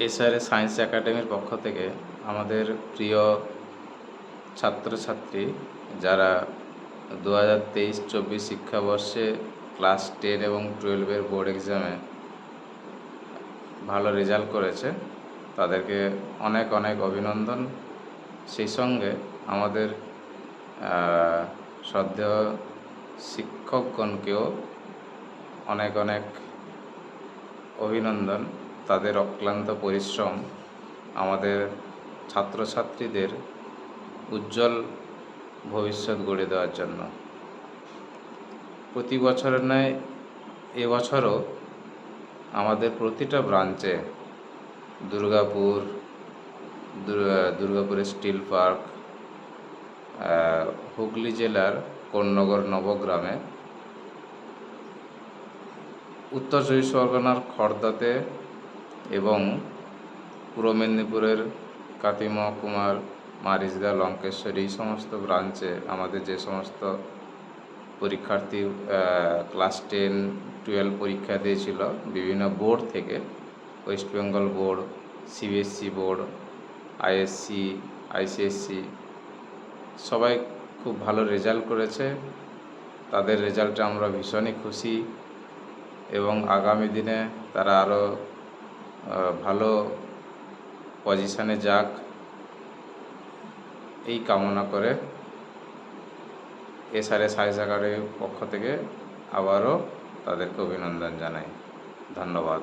SRA science একাডেমির পক্ষ থেকে আমাদের প্রিয় ছাত্রছাত্রী যারা 2023-24 শিক্ষাবর্ষে ক্লাস 10 এবং 12-এর বোর্ড এক্সামে ভালো রেজাল্ট করেছে, তাদেরকে অনেক অনেক অভিনন্দন। সেই সঙ্গে আমাদের শ্রদ্ধেয় শিক্ষকগণকেও অনেক অনেক অভিনন্দন। তাদের অক্লান্ত পরিশ্রম আমাদের ছাত্রছাত্রীদের উজ্জ্বল ভবিষ্যৎ গড়ে দেওয়ার জন্য। প্রতি বছরের ন্যায় এবছরও আমাদের প্রতিটা ব্রাঞ্চে দুর্গাপুরের স্টিল পার্ক, হুগলি জেলার কোন্নগর নবগ্রামে, উত্তর চব্বিশ পরগনার খড়দাতে এবং পূর্ব মেদিনীপুরের কাতি মহকুমার মারিজদা, লঙ্কেশ্বর, এই সমস্ত ব্রাঞ্চে আমাদের যে সমস্ত পরীক্ষার্থী ক্লাস 10-12 পরীক্ষা দিয়েছিল বিভিন্ন বোর্ড থেকে, West Bengal board, CBSE board, ISC, ICSE, সবাই খুব ভালো রেজাল্ট করেছে। তাদের রেজাল্টে আমরা ভীষণই খুশি এবং আগামী দিনে তারা আরও ভালো পজিশানে যাক, এই কামনা করে এসআরএ সায়েন্স একাডেমির পক্ষ থেকে আবারও তাদেরকে অভিনন্দন জানাই। ধন্যবাদ।